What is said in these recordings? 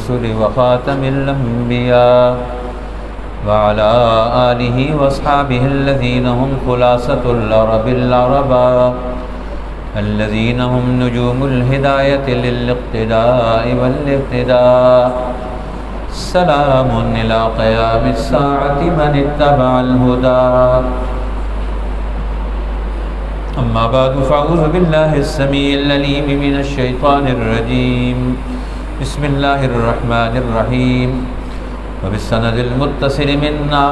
الرسل وخاتم الأنبياء وعلى آله وأصحابه الذين هم خلاصة العرب العرباء الذين هم نجوم الهداية للاقتداء والاقتداء سلام إلى قيام الساعة من اتبع الهدى أما بعد فأعوذ بالله السميع العليم من الشيطان الرجيم بسم الله الرحمن الرحيم وبالسند المتصل منا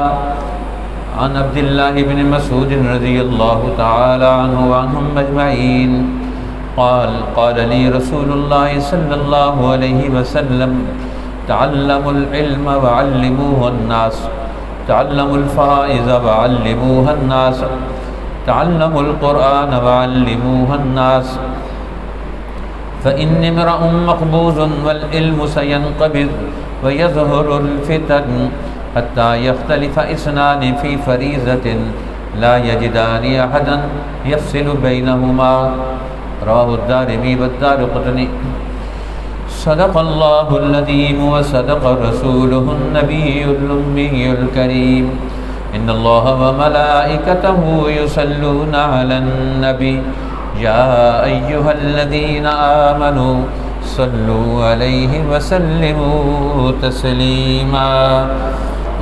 عن عبد الله بن مسعود رضي الله تعالى عنه وعنهم أجمعين قال لي رسول الله صلى الله عليه وسلم تعلموا العلم وعلموه الناس تعلموا الفرائض وعلموها الناس تعلموا القرآن وعلموه الناس فإن امرأ مقبوض والعلم سينقبض ويظهر الفتن حتى يختلف اثنان في فريضة لا يجدان أحدا يفصل بينهما رواه الدارمي والدارقطني صدق الله العظيم وصدق رسوله النبي الأمي الكريم إن الله وملائكته يصلون على النبي يا أيها الذين آمنوا صلوا عليه وسلموا تسليما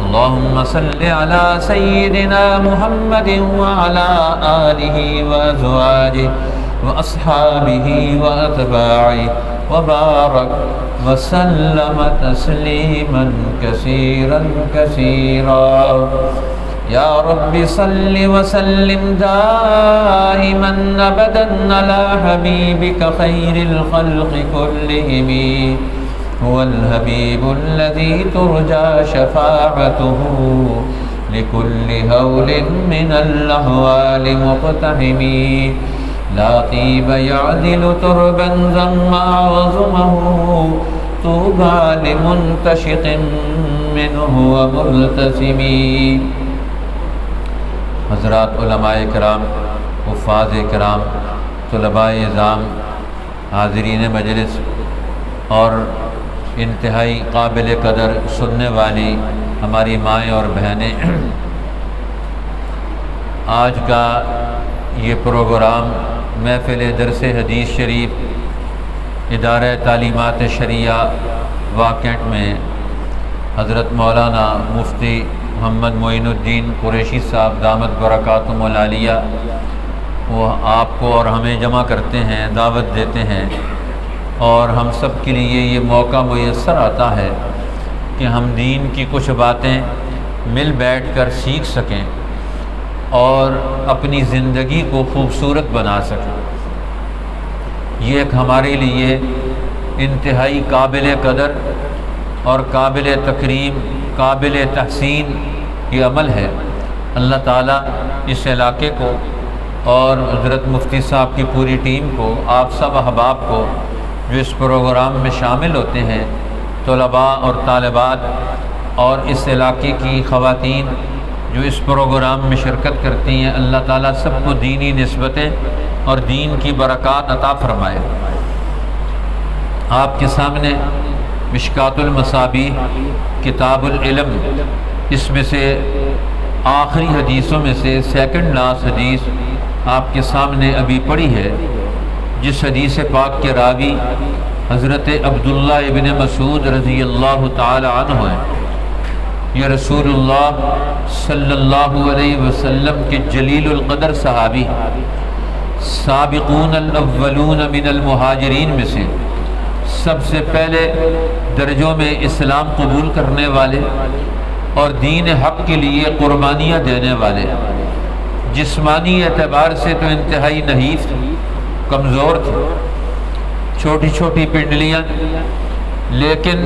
اللهم صل على سيدنا محمد وعلى آله وأزواجه وأصحابه وأتباعه وبارك وسلم تسليما كثيرا كثيرا يا رب صل وسلم دائما أبدا على حبيبك خير الخلق كلهم هو الحبيب الذي ترجى شفاعته لكل هول من الأهوال مقتحم لا طيب يعدل تربا ذم أعظمه طوبى لمنتشق منه وملتزم حضرات علماء کرام، حفاظ کرام، طلباء اعظام، حاضرین مجلس اور انتہائی قابل قدر سننے والی ہماری مائیں اور بہنیں، آج کا یہ پروگرام محفل درس حدیث شریف ادارہ تعلیمات شریعہ واکنٹ میں حضرت مولانا مفتی محمد معین الدین قریشی صاحب دامت برکاتہم العالیہ وہ آپ کو اور ہمیں جمع کرتے ہیں، دعوت دیتے ہیں، اور ہم سب کے لیے یہ موقع میسر آتا ہے کہ ہم دین کی کچھ باتیں مل بیٹھ کر سیکھ سکیں اور اپنی زندگی کو خوبصورت بنا سکیں۔ یہ ایک ہمارے لیے انتہائی قابل قدر اور قابل تکریم، قابل تحسین یہ عمل ہے۔ اللہ تعالیٰ اس علاقے کو اور حضرت مفتی صاحب کی پوری ٹیم کو، آپ سب احباب کو جو اس پروگرام میں شامل ہوتے ہیں، طلباء اور طالبات اور اس علاقے کی خواتین جو اس پروگرام میں شرکت کرتی ہیں، اللہ تعالیٰ سب کو دینی نسبتیں اور دین کی برکات عطا فرمائے۔ آپ کے سامنے مشکات المصابیح کتاب العلم، اس میں سے آخری حدیثوں میں سے سیکنڈ لاسٹ حدیث آپ کے سامنے ابھی پڑھی ہے، جس حدیث پاک کے راوی حضرت عبداللہ ابن مسعود رضی اللہ تعالی عنہ ہیں۔ یہ رسول اللہ صلی اللہ علیہ وسلم کے جلیل القدر صحابی، سابقون الاولون من المہاجرین میں سے سب سے پہلے درجوں میں اسلام قبول کرنے والے اور دین حق کے لیے قربانیاں دینے والے، جسمانی اعتبار سے تو انتہائی نحیف تھے، کمزور تھے، چھوٹی چھوٹی پنڈلیاں، لیکن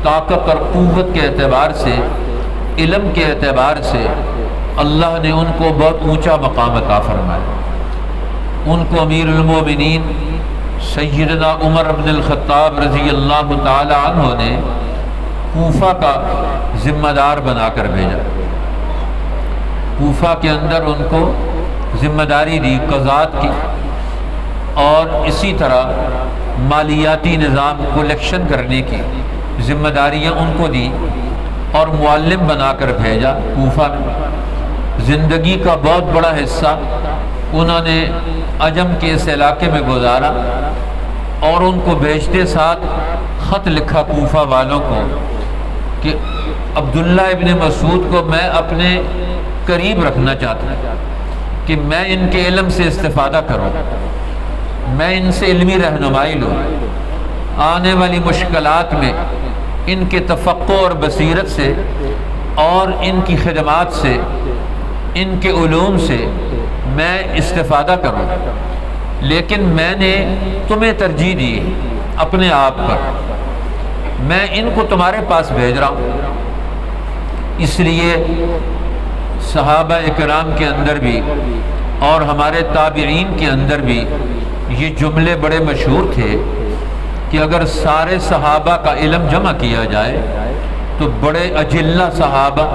طاقت اور قوت کے اعتبار سے، علم کے اعتبار سے اللہ نے ان کو بہت اونچا مقام عطا فرمایا۔ ان کو امیر المومنین سیدنا عمر بن الخطاب رضی اللہ تعالی عنہ نے کوفہ کا ذمہ دار بنا کر بھیجا۔ کوفہ کے اندر ان کو ذمہ داری دی قضات کی، اور اسی طرح مالیاتی نظام کلیکشن کرنے کی، ذمہ داریاں ان کو دی اور معلم بنا کر بھیجا کوفہ میں۔ زندگی کا بہت بڑا حصہ انہوں نے عجم کے اس علاقے میں گزارا، اور ان کو بھیجتے ساتھ خط لکھا کوفہ والوں کو کہ عبداللہ ابن مسعود کو میں اپنے قریب رکھنا چاہتا ہوں کہ میں ان کے علم سے استفادہ کروں، میں ان سے علمی رہنمائی لوں، آنے والی مشکلات میں ان کے تفقع اور بصیرت سے اور ان کی خدمات سے، ان کے علوم سے میں استفادہ کروں، لیکن میں نے تمہیں ترجیح دی اپنے آپ پر، میں ان کو تمہارے پاس بھیج رہا ہوں۔ اس لیے صحابہ اکرام کے اندر بھی اور ہمارے تابعین کے اندر بھی یہ جملے بڑے مشہور تھے کہ اگر سارے صحابہ کا علم جمع کیا جائے تو بڑے اجلہ صحابہ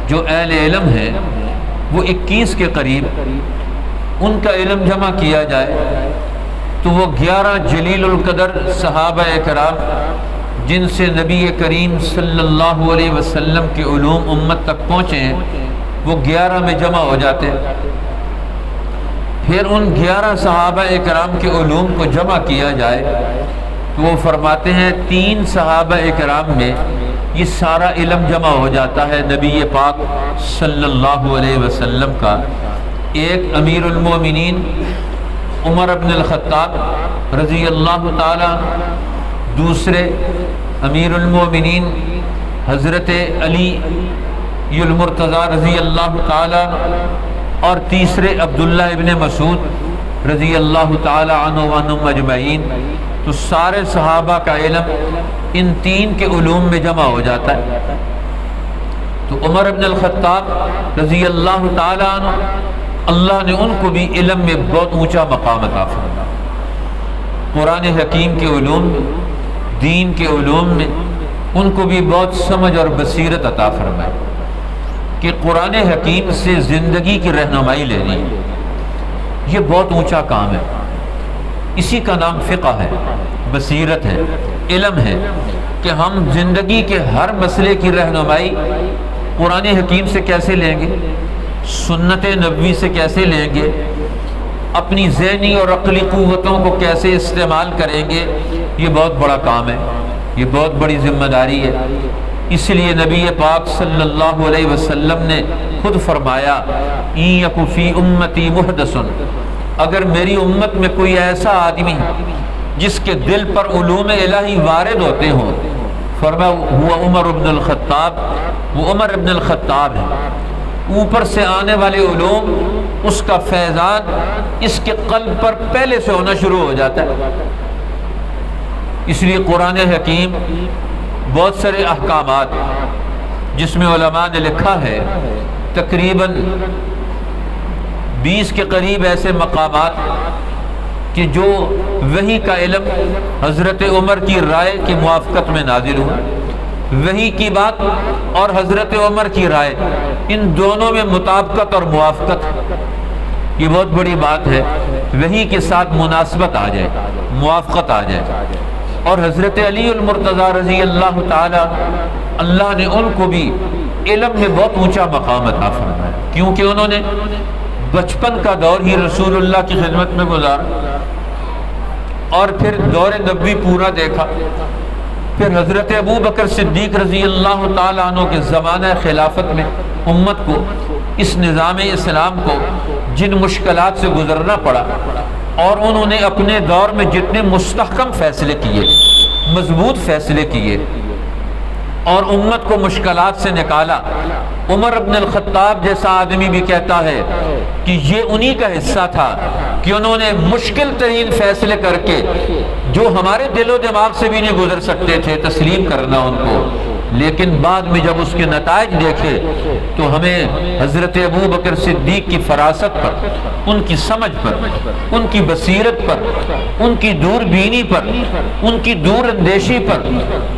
جو اہل علم ہیں وہ 21 کے قریب، ان کا علم جمع کیا جائے تو وہ 11 جلیل القدر صحابہ اکرام جن سے نبی کریم صلی اللہ علیہ وسلم کے علوم امت تک پہنچے ہیں وہ 11 میں جمع ہو جاتے ہیں۔ پھر ان 11 صحابہ اکرام کے علوم کو جمع کیا جائے تو وہ فرماتے ہیں 3 صحابہ اکرام میں یہ سارا علم جمع ہو جاتا ہے نبی پاک صلی اللہ علیہ وسلم کا۔ ایک امیر المومنین عمر بن الخطاب رضی اللہ تعالی، دوسرے امیر المومنین حضرت علی المرتضیٰ رضی اللہ تعالی، اور تیسرے عبداللہ ابن مسعود رضی اللہ تعالی عنہ وعنہم اجمعین۔ تو سارے صحابہ کا علم ان 3 کے علوم میں جمع ہو جاتا ہے۔ تو عمر بن الخطاب رضی اللہ تعالی عنہ، اللہ نے ان کو بھی علم میں بہت اونچا مقام عطا فرمایا، قرآن حکیم کے علوم میں، دین کے علوم میں ان کو بھی بہت سمجھ اور بصیرت عطا فرمائی کہ قرآن حکیم سے زندگی کی رہنمائی لینی، یہ بہت اونچا کام ہے۔ اسی کا نام فقہ ہے، بصیرت ہے، علم ہے کہ ہم زندگی کے ہر مسئلے کی رہنمائی قرآن حکیم سے کیسے لیں گے، سنت نبوی سے کیسے لیں گے، اپنی ذہنی اور عقلی قوتوں کو کیسے استعمال کریں گے، یہ بہت بڑا کام ہے، یہ بہت بڑی ذمہ داری ہے۔ اس لیے نبی پاک صلی اللہ علیہ وسلم نے خود فرمایا اِن یک فی امتی محدث، اگر میری امت میں کوئی ایسا آدمی جس کے دل پر علوم الہی وارد ہوتے ہوں، فرمایا ہوا عمر بن الخطاب، وہ عمر بن الخطاب ہے۔ اوپر سے آنے والے علوم، اس کا فیضان اس کے قلب پر پہلے سے ہونا شروع ہو جاتا ہے۔ اس لیے قرآن حکیم بہت سارے احکامات جس میں علماء نے لکھا ہے تقریباً 20 کے قریب ایسے مقامات کہ جو وحی کا علم حضرت عمر کی رائے کی موافقت میں نازل ہوا، وحی کی بات اور حضرت عمر کی رائے، ان دونوں میں مطابقت اور موافقت، یہ بہت بڑی بات ہے، وحی کے ساتھ مناسبت آ جائے، موافقت آ جائے۔ اور حضرت علی المرتضیٰ رضی اللہ تعالی، اللہ نے ان کو بھی علم میں بہت اونچا مقام عطا فرمایا، کیونکہ انہوں نے بچپن کا دور ہی رسول اللہ کی خدمت میں گزارا اور پھر دور نبوی پورا دیکھا، پھر حضرت ابو بکر صدیق رضی اللہ تعالیٰ عنہ کے زمانہ خلافت میں امت کو، اس نظام اسلام کو جن مشکلات سے گزرنا پڑا، اور انہوں نے اپنے دور میں جتنے مستحکم فیصلے کیے، مضبوط فیصلے کیے اور امت کو مشکلات سے نکالا۔ عمر بن الخطاب جیسا آدمی بھی کہتا ہے کہ یہ انہی کا حصہ تھا کہ انہوں نے مشکل ترین فیصلے کر کے، جو ہمارے دل و دماغ سے بھی نہیں گزر سکتے تھے، تسلیم کرنا ان کو، لیکن بعد میں جب اس کے نتائج دیکھے تو ہمیں حضرت ابو بکر صدیق کی فراست پر، ان کی سمجھ پر، ان کی بصیرت پر، ان کی دور بینی پر، ان کی دور اندیشی پر،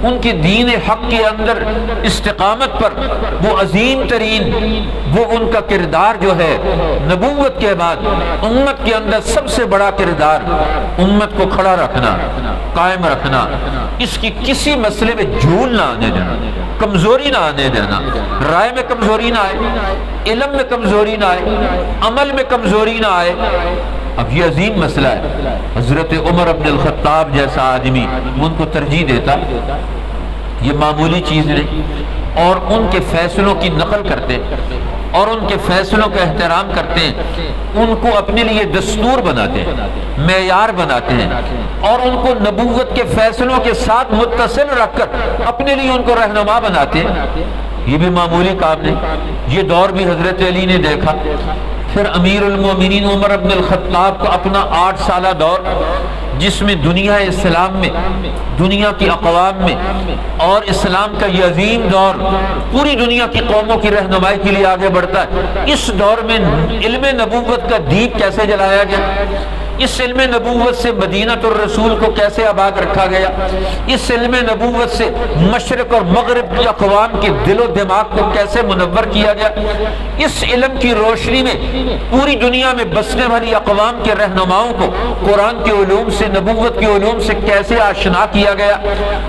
ان کی دین حق کے اندر استقامت پر، وہ عظیم ترین وہ ان کا کردار جو ہے نبوت کے بعد امت کے اندر سب سے بڑا کردار، امت کو کھڑا رکھنا، قائم رکھنا، اس کی کسی مسئلے میں جھول نہ آنے دینا، کمزوری نہ آنے دینا، رائے میں کمزوری نہ آئے، علم میں کمزوری نہ آئے، عمل میں کمزوری نہ آئے۔ اب یہ عظیم مسئلہ ہے۔ حضرت عمر بن الخطاب جیسا آدمی ان کو ترجیح دیتا، یہ معمولی چیز نہیں، اور ان کے فیصلوں کی نقل کرتے اور ان کے فیصلوں کا احترام کرتے ہیں، ان کو اپنے لیے دستور بناتے ہیں، معیار بناتے ہیں، اور ان کو نبوت کے فیصلوں کے ساتھ متصل رکھ کر اپنے لیے ان کو رہنما بناتے ہیں۔ یہ بھی معمولی کام نہیں، یہ دور بھی حضرت علی نے دیکھا۔ پھر امیر المومنین عمر بن الخطاب کا اپنا 8 سالہ دور، جس میں دنیا اسلام میں، دنیا کی اقوام میں، اور اسلام کا یہ عظیم دور پوری دنیا کی قوموں کی رہنمائی کے لیے آگے بڑھتا ہے۔ اس دور میں علم نبوت کا دیپ کیسے جلایا گیا، اس علم نبوت سے مدینہ الرسول کو کیسے آباد رکھا گیا، اس علم نبوت سے مشرق اور مغرب کی اقوام کے دل و دماغ کو کیسے منور کیا گیا، اس علم کی روشنی میں پوری دنیا میں بسنے والی اقوام کے رہنماؤں کو قرآن کے علوم سے، نبوت کے علوم سے کیسے آشنا کیا گیا،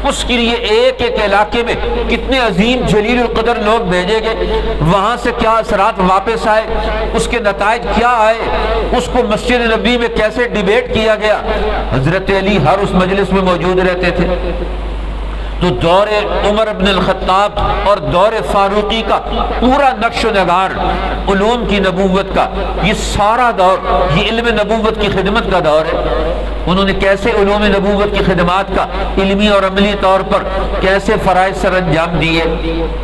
اس کے لیے ایک ایک علاقے میں کتنے عظیم جلیل القدر لوگ بھیجے گئے، وہاں سے کیا اثرات واپس آئے، اس کے نتائج کیا آئے، اس کو مسجد نبی میں کیسے ڈیبیٹ کیا گیا۔ حضرت علی ہر اس مجلس میں موجود رہتے تھے۔ تو دور عمر بن الخطاب اور دور فاروقی کا پورا نقش و نگار علوم کی نبوت کا، یہ سارا دور یہ علم نبوت کی خدمت کا دور ہے۔ انہوں نے کیسے علوم نبوت کی خدمات کا علمی اور عملی طور پر کیسے فرائض سر انجام دیے،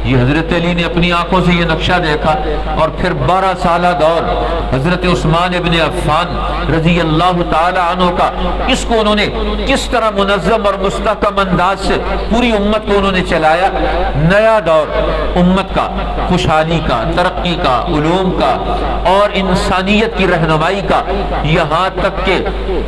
یہ حضرت علی نے اپنی آنکھوں سے یہ نقشہ دیکھا۔ اور پھر 12 سالہ دور حضرت عثمان ابن عفان رضی اللہ تعالی عنہ کا، اس کو انہوں نے کس طرح منظم اور مستحکم انداز سے پوری امت کو انہوں نے چلایا۔ نیا دور امت کا، خوشحالی کا، ترقی کا، علوم کا اور انسانیت کی رہنمائی کا، یہاں تک کہ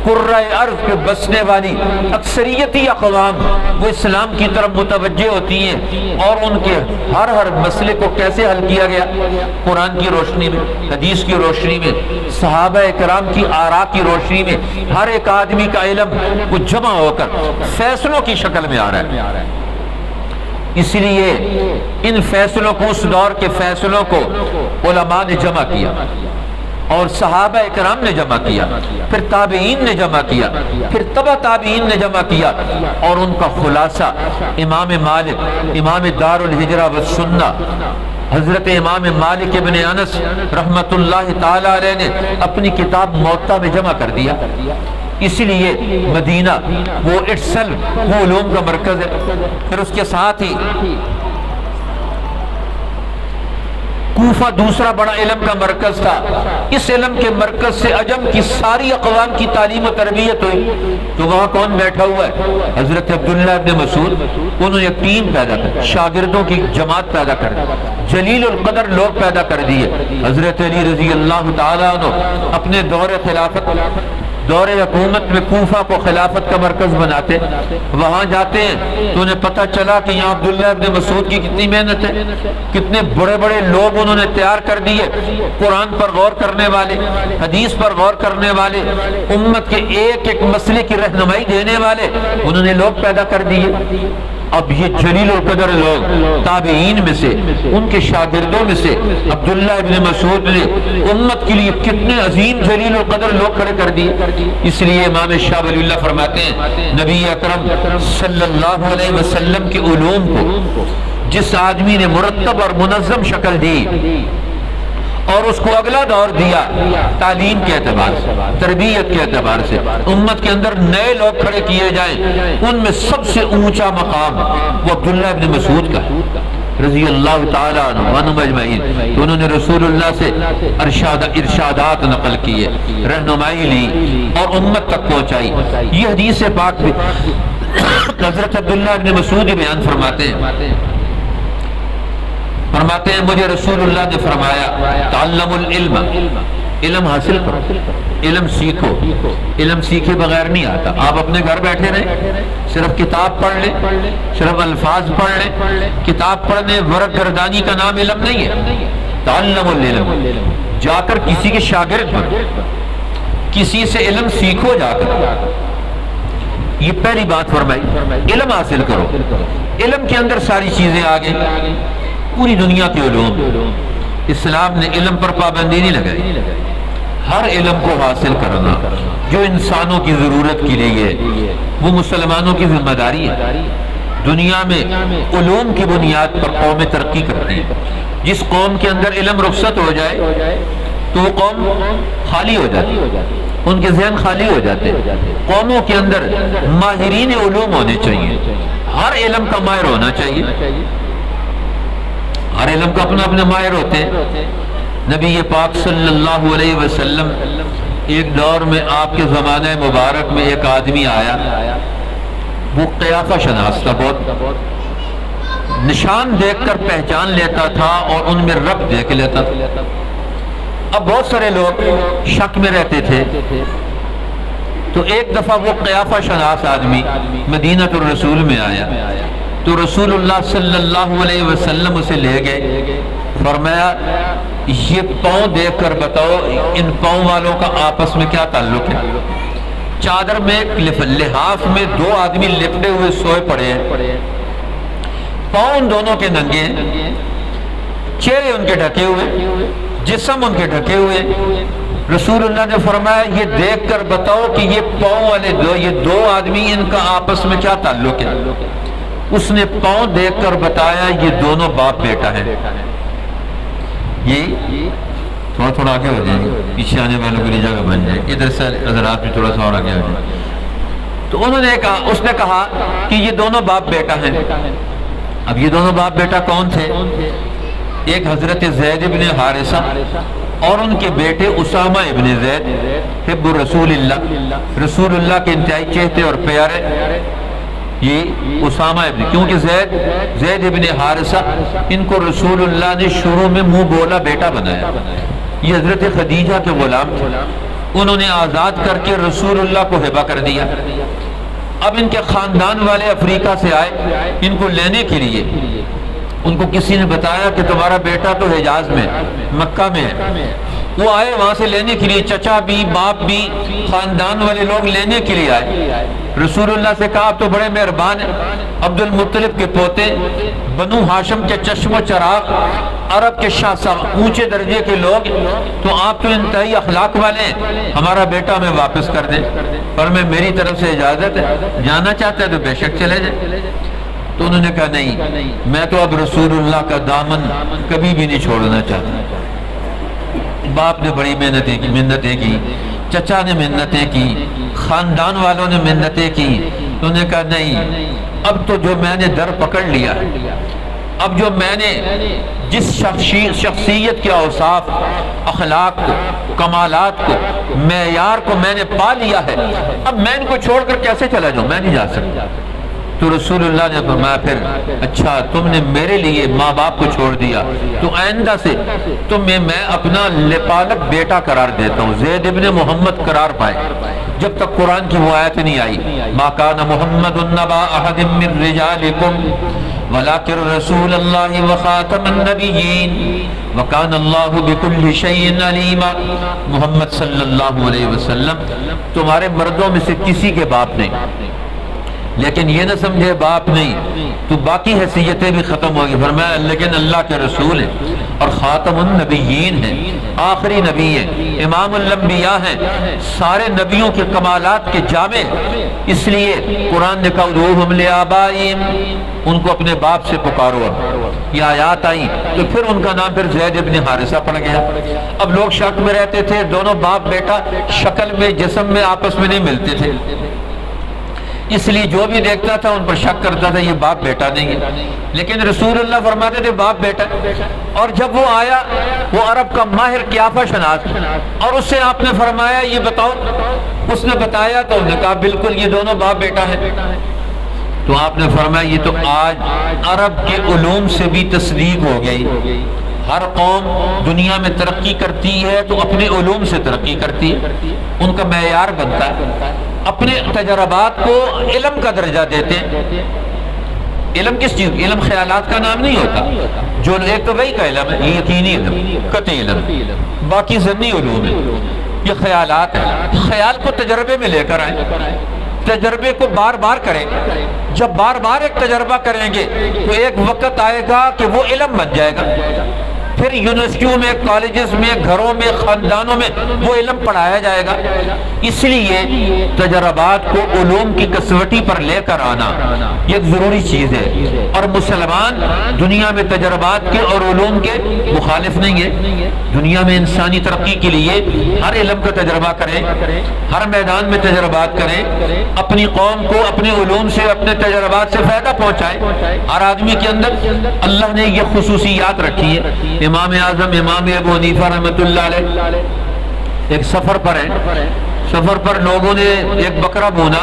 قرۂ ارض پہ بسنے والی اکثریتی اقوام وہ اسلام کی طرف متوجہ ہوتی ہیں، اور ان کے ہر مسئلے کو کیسے حل کیا گیا، قرآن کی روشنی میں، حدیث کی روشنی میں، صحابہ اکرام کی آراء کی روشنی میں، ہر ایک آدمی کا علم وہ جمع ہو کر فیصلوں کی شکل میں آ رہا ہے۔ اس لیے ان فیصلوں کو، اس دور کے فیصلوں کو علماء نے جمع کیا، اور صحابہ اکرام نے جمع کیا، پھر تابعین نے جمع کیا، پھر تبع تابعین نے جمع کیا، اور ان کا خلاصہ امام مالک، امام دار الہجرہ والسنہ، حضرت امام مالک ابن انس رحمت اللہ تعالی علیہ نے اپنی کتاب موطا میں جمع کر دیا۔ اسی لیے مدینہ وہ اٹسلف وہ علوم کا مرکز ہے۔ پھر اس کے ساتھ ہی کوفہ دوسرا بڑا علم کا مرکز تھا۔ اس علم کے مرکز سے عجم کی ساری اقوام کی تعلیم و تربیت ہوئی۔ تو وہاں کون بیٹھا ہوا ہے؟ حضرت عبداللہ ابن مسعود۔ انہوں نے ایک ٹیم پیدا کر، شاگردوں کی جماعت پیدا کر دی، جلیل القدر لوگ پیدا کر دیے۔ حضرت علی رضی اللہ تعالیٰ عنہ اپنے دور خلافت، دور حکومت میں کوفہ کو خلافت کا مرکز بناتے، وہاں جاتے ہیں تو انہیں پتہ چلا کہ یہاں عبداللہ ابن مسعود کی کتنی محنت ہے، کتنے بڑے بڑے لوگ انہوں نے تیار کر دیے، قرآن پر غور کرنے والے، حدیث پر غور کرنے والے، امت کے ایک ایک مسئلے کی رہنمائی دینے والے انہوں نے لوگ پیدا کر دیے۔ اب یہ جلیل القدر لوگ تابعین میں سے، ان کے شاگردوں میں سے عبداللہ ابن مسعود نے امت کے لیے کتنے عظیم جلیل القدر لوگ کھڑے کر دیے۔ اس لیے امام شاہ ولی اللہ فرماتے ہیں، نبی اکرم صلی اللہ علیہ وسلم کے علوم کو جس آدمی نے مرتب اور منظم شکل دی اور اس کو اگلا دور دیا، تعلیم کے اعتبار سے، تربیت کے اعتبار سے، امت کے اندر نئے لوگ کھڑے کیے جائیں، ان میں سب سے اونچا مقام وہ عبداللہ ابن مسعود کا رضی اللہ تعالیٰ عنہ اجمعین۔ تو انہوں نے رسول اللہ سے ارشادات نقل کیے، رہنمائی لی اور امت تک پہنچائی۔ یہ حدیث پاک بھی حضرت عبداللہ ابن مسعود بیان فرماتے ہیں فرماتے ہیں مجھے رسول اللہ نے فرمایا تعلم العلم، علم حاصل کرو، علم سیکھو، علم سیکھے بغیر نہیں آتا۔ آپ اپنے گھر بیٹھے رہیں، صرف کتاب پڑھ لیں، صرف الفاظ پڑھ لیں، کتاب پڑھنے ورق گردانی کا نام علم نہیں ہے۔ تعلم العلم، جا کر کسی کے شاگرد بنو، کسی سے علم سیکھو جا کر، یہ پہلی بات فرمائی، علم حاصل کرو۔ علم کے اندر ساری چیزیں آ گئی، پوری دنیا کے علوم، اسلام نے علم پر پابندی نہیں لگائی، ہر علم کو حاصل کرنا جو انسانوں کی ضرورت کے لیے ہے وہ مسلمانوں کی ذمہ داری ہے۔ دنیا میں علوم کی بنیاد پر قومیں ترقی کرتی ہیں، جس قوم کے اندر علم رخصت ہو جائے تو وہ قوم خالی ہو جاتی ہے، ان کے ذہن خالی ہو جاتے ہیں۔ قوموں کے اندر ماہرین علوم ہونے چاہیے، ہر علم کا ماہر ہونا چاہیے، ہر علم کا اپنا اپنے ماہر ہوتے ہیں۔ نبی پاک صلی اللہ علیہ وسلم ایک دور میں آپ کے زمانہ مبارک میں ایک آدمی آیا، وہ قیافہ شناس تھا، بہت نشان دیکھ کر پہچان لیتا تھا اور ان میں رب دیکھ لیتا تھا۔ اب بہت سارے لوگ شک میں رہتے تھے، تو ایک دفعہ وہ قیافہ شناس آدمی مدینہ الرسول میں آیا تو رسول اللہ صلی اللہ علیہ وسلم اسے لے گئے، فرمایا یہ پاؤں دیکھ کر بتاؤ ان پاؤں والوں کا آپس میں کیا تعلق ہے۔ چادر میں لحاف میں دو آدمی لپٹے ہوئے سوئے پڑے ہیں، پاؤں ان دونوں کے ننگے ہیں، چہرے ان کے ڈھکے ہوئے، جسم ان کے ڈھکے ہوئے۔ رسول اللہ نے فرمایا یہ دیکھ کر بتاؤ کہ یہ پاؤں والے یہ دو آدمی ان کا آپس میں کیا تعلق ہے۔ اس نے پاؤں دیکھ کر بتایا یہ دونوں باپ بیٹا ہے۔ یہ تھوڑا تھوڑا آگے ہو جائیں، پیچھے آنے والوں کے لیے جگہ بن جائے، ادھر سے حضرات بھی تھوڑا سا اور آگے ہو جائے۔ تو انہوں نے کہا، اس نے کہا کہ یہ دونوں باپ بیٹا ہیں۔ اب یہ دونوں باپ بیٹا کون تھے؟ ایک حضرت زید ابن حارثہ اور ان کے بیٹے اسامہ ابن زید حب رسول اللہ، رسول اللہ کے انتہائی چہتے اور پیارے یہ اسامہ ابن، کیونکہ زید ابن حارثہ ان کو رسول اللہ نے شروع میں منہ بولا بیٹا بنایا۔ یہ حضرت خدیجہ کے غلام تھے، انہوں نے آزاد کر کے رسول اللہ کو ہبہ کر دیا۔ اب ان کے خاندان والے افریقہ سے آئے ان کو لینے کے لیے، ان کو کسی نے بتایا کہ تمہارا بیٹا تو حجاز میں مکہ میں ہے، وہ آئے وہاں سے لینے کے لیے، چچا بھی باپ بھی خاندان والے لوگ لینے کے لیے آئے۔ رسول اللہ سے کہا آپ تو بڑے مہربان ہیں، عبد المطلب کے پوتے، بنو ہاشم کے چشم و چراغ، عرب کے شاہ صاحب، اونچے درجے کے لوگ، تو آپ تو انتہائی اخلاق والے ہیں، ہمارا بیٹا ہمیں واپس کر دیں۔ پر میں میری طرف سے اجازت ہے، جانا چاہتا ہے تو بے شک چلے جائیں۔ تو انہوں نے کہا نہیں، میں تو اب رسول اللہ کا دامن کبھی بھی نہیں چھوڑنا چاہتا۔ باپ نے بڑی منتیں کی، چچا نے منتیں کی، خاندان والوں نے منتیں کی، تو انہوں نے کہا نہیں، اب تو جو میں نے در پکڑ لیا، اب جو میں نے جس شخصیت کے اوصاف، اخلاق کو، کمالات کو، معیار کو میں نے پا لیا ہے، اب میں ان کو چھوڑ کر کیسے چلا جاؤں، میں نہیں جا سکتا۔ تو رسول اللہ نے فرمایا پھر اچھا تم نے میرے لیے ماں باپ کو چھوڑ دیا تو آئندہ سے تمہیں میں اپنا لپالک بیٹا قرار دیتا ہوں، زید ابن محمد قرار پائے، جب تک قرآن کی وہ آیت نہیں آئی ما کان محمد نبا احد من رجالکم ولکن رسول اللہ وخاتم النبیین وکان اللہ بکل شیء علیما۔ محمد صلی اللہ علیہ وسلم تمہارے مردوں میں سے کسی کے باپ نہیں، لیکن یہ نہ سمجھے باپ نہیں تو باقی حیثیتیں بھی ختم ہوگی۔ فرمایا لیکن اللہ کے رسول ہیں اور خاتم النبیین ہیں، آخری نبی ہیں، امام الانبیاء ہیں، سارے نبیوں کے کمالات کے جامع، اس لیے قرآن نے کہا ادعوہم لآبائہم، ان کو اپنے باپ سے پکارو۔ یہ آیات آئیں تو پھر ان کا نام پھر زید ابن حارثہ پڑ گیا۔ اب لوگ شک میں رہتے تھے، دونوں باپ بیٹا شکل میں جسم میں آپس میں نہیں ملتے تھے، اس لیے جو بھی دیکھتا تھا ان پر شک کرتا تھا یہ باپ بیٹا نہیں ہے، لیکن رسول اللہ فرماتے تھے باپ بیٹا۔ اور جب وہ آیا وہ عرب کا ماہر قیافہ شناس، اور اس سے آپ نے فرمایا یہ بتاؤ، اس نے بتایا تو انہوں نے کہا بالکل یہ دونوں باپ بیٹا ہے۔ تو آپ نے فرمایا یہ تو آج عرب کے علوم سے بھی تصدیق ہو گئی. ہر قوم دنیا میں ترقی کرتی ہے تو اپنے علوم سے ترقی کرتی ہے، ان کا معیار بنتا ہے، اپنے تجربات کو علم کا درجہ دیتے ہیں. علم کس چیز؟ علم خیالات کا نام نہیں ہوتا. جو ایک تو وہی کا علم ہے، یہ یقینی علم، قطعی علم، باقی ظنی علوم ہے. یہ خیالات ہیں، خیال کو تجربے میں لے کر آئیں، تجربے کو بار بار کریں. جب بار بار ایک تجربہ کریں گے تو ایک وقت آئے گا کہ وہ علم بن جائے گا. پھر یونیورسٹیوں میں، کالجز میں، گھروں میں، خاندانوں میں وہ علم پڑھایا جائے گا. اس لیے تجربات کو علوم کی کسوٹی پر لے کر آنا یہ ایک ضروری چیز ہے. اور مسلمان دنیا میں تجربات کے اور علوم کے مخالف نہیں ہے. دنیا میں انسانی ترقی کے لیے ہر علم کا تجربہ کریں، ہر میدان میں تجربات کریں، اپنی قوم کو اپنے علوم سے، اپنے تجربات سے فائدہ پہنچائیں. ہر آدمی کے اندر اللہ نے یہ خصوصیات رکھی ہے. امام اعظم امام ابو حنیفہ رحمۃ اللہ علیہ ایک سفر پر ہیں. سفر پر لوگوں نے ایک بکرا بھونا،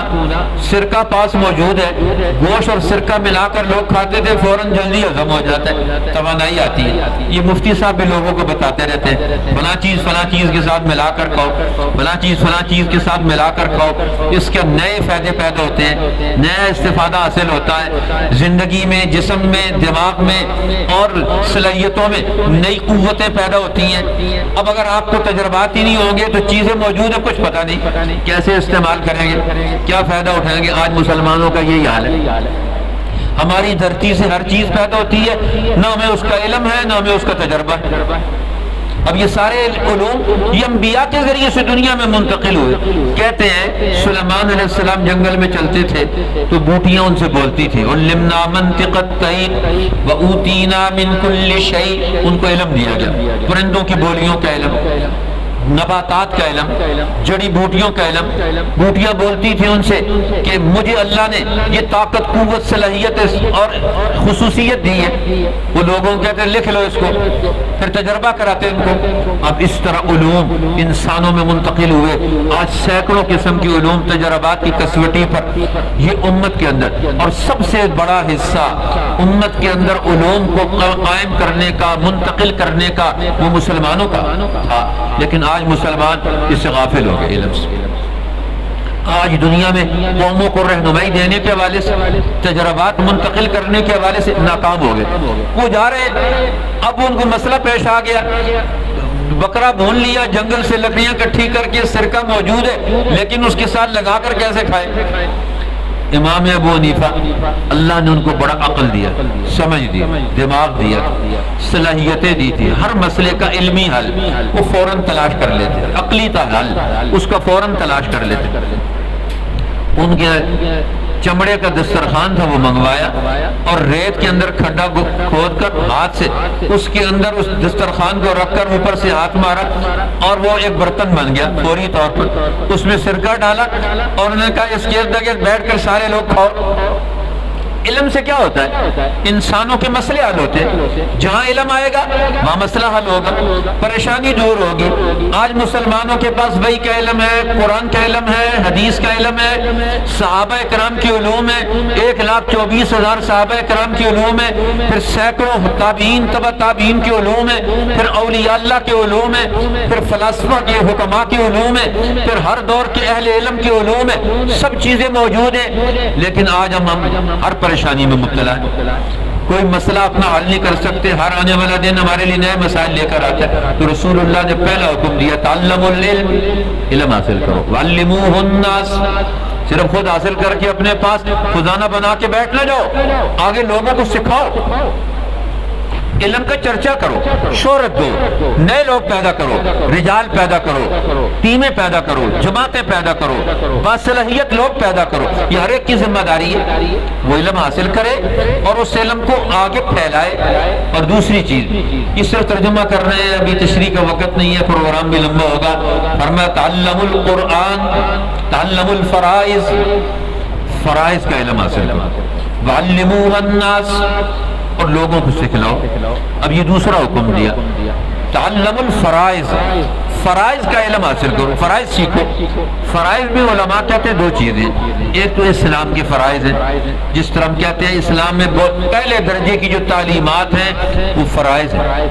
سرکہ پاس موجود ہے، گوشت اور سرکہ ملا کر لوگ کھاتے تھے، فوراً جلدی ہضم ہو جاتا ہے، توانائی آتی ہے. یہ مفتی صاحب بھی لوگوں کو بتاتے رہتے ہیں فلاں چیز فلاں چیز کے ساتھ ملا کر کھاؤ، فلاں چیز فلاں چیز کے ساتھ ملا کر کھاؤ. اس کے نئے فائدے پیدا ہوتے ہیں، نیا استفادہ حاصل ہوتا ہے. زندگی میں، جسم میں، دماغ میں اور صلاحیتوں میں نئی قوتیں پیدا ہوتی ہیں. اب اگر آپ کو تجربات ہی نہیں ہوں گے تو چیزیں موجود ہیں، کچھ پتہ نہیں کیسے استعمال کریں گے، کیا فائدہ اٹھائیں گے. آج مسلمانوں کا یہی حال ہے. ہماری دھرتی سے ہر چیز پیدا ہوتی ہے، نہ ہمیں اس کا علم ہے، نہ ہمیں اس کا تجربہ ہے. اب یہ سارے علوم یہ انبیاء کے ذریعے سے دنیا میں منتقل ہوئے. کہتے ہیں سلیمان علیہ السلام جنگل میں چلتے تھے تو بوٹیاں ان سے بولتی تھی، علمنا منطق الطیر وأوتینا من کل شیء. ان کو علم دیا گیا، پرندوں کی بولیوں کا علم، نباتات کا علم، جڑی بوٹیوں کا علم. بوٹیاں بولتی تھی ان سے کہ مجھے اللہ نے یہ طاقت، قوت، صلاحیت اور خصوصیت دی ہے. وہ لوگوں کو کہتے ہیں لکھ لو اس کو، پھر تجربہ کراتے ان کو. اب اس طرح علوم انسانوں میں منتقل ہوئے. آج سینکڑوں قسم کی علوم تجربات کی کسوٹی پر یہ امت کے اندر، اور سب سے بڑا حصہ امت کے اندر علوم کو قائم کرنے کا، منتقل کرنے کا وہ مسلمانوں کا تھا. لیکن آج مسلمان اس سے غافل ہو گئے علم سے. آج دنیا میں قوموں کو رہنمائی دینے کے حوالے سے، تجربات منتقل کرنے کے حوالے سے ناکام ہو گئے. وہ جا رہے، اب ان کو مسئلہ پیش آ گیا، بکرا بھون لیا، جنگل سے لکڑیاں اکٹھی کر کے، سرکہ موجود ہے لیکن اس کے ساتھ لگا کر کیسے کھائے. امام ابو حنیفہ اللہ نے ان کو بڑا عقل دیا، سمجھ دی، دماغ دیا، صلاحیتیں دی تھی. ہر مسئلے کا علمی حل وہ فوراً تلاش کر لیتے، عقلی حل اس کا فوراً تلاش کر لیتے. ان کے چمڑے کا دسترخوان تھا، وہ منگوایا اور ریت کے اندر کھڈا کھود کر ہاتھ سے اس کے اندر اس دسترخوان کو رکھ کر اوپر سے ہاتھ مارا اور وہ ایک برتن بن گیا فوری طور پر. اس میں سرکہ ڈالا اور انہوں نے کہا اس کے ارد گرد بیٹھ کر سارے لوگ کھاؤ. علم سے کیا ہوتا ہے؟ انسانوں کے مسئلے حل ہوتے ہیں. جہاں علم آئے گا وہاں مسئلہ حل ہوگا، پریشانی دور ہوگی. آج مسلمانوں کے پاس وحی کا علم ہے، قرآن کا علم ہے، حدیث کا علم ہے، صحابہ کرام کی علوم ہے، 1,24,000 صحابہ کرام کی علوم ہے، پھر سینکڑوں تابعین، تبع تابعین کی علوم ہے، پھر اولیاء اللہ کے علوم ہے، پھر فلاسفہ کے، حکماء کی علوم ہے، پھر ہر دور کے اہل علم کی علوم ہے. سب چیزیں موجود ہیں، لیکن آج ہم ہر پریشانی میں مبتلا ہے. کوئی مسئلہ اپنا حل نہیں کر سکتے. ہر آنے والا دن ہمارے لیے نئے مسائل لے کر آتا ہے. تو رسول اللہ نے پہلا حکم دیا تعلموا العلم، علم حاصل کرو، وعلموہ الناس، صرف خود حاصل کر کے اپنے پاس خزانہ بنا کے بیٹھ نہ جاؤ، آگے لوگوں کو سکھاؤ. علم کا چرچا کرو، شہرت دو، نئے لوگ پیدا کرو، رجال پیدا کرو، ٹیمیں پیدا کرو، جماعتیں پیدا کرو، باصلاحیت لوگ پیدا کرو. یہ ہر ایک کی ذمہ داری ہے. وہ علم حاصل کرے اور اس علم کو آگے پھیلائے. اور دوسری چیز، یہ صرف ترجمہ کر رہے ہیں، ابھی تشریح کا وقت نہیں ہے، پروگرام بھی لمبا ہوگا. فرمایا تعلموا القرآن، تعلموا الفرائض، فرائض کا علم حاصل کرو، وعلموہ الناس، اور لوگوں کو سکھلاؤ. اب یہ دوسرا حکم دیا. تعلم الفرائض، فرائض کا علم حاصل کرو، فرائض سیکھو۔ فرائض میں علماء کہتے ہیں دو چیزیں، ایک تو اسلام کے فرائض ہیں، جس طرح ہم کہتے ہیں اسلام میں بہت پہلے درجے کی جو تعلیمات ہیں وہ فرائض ہیں،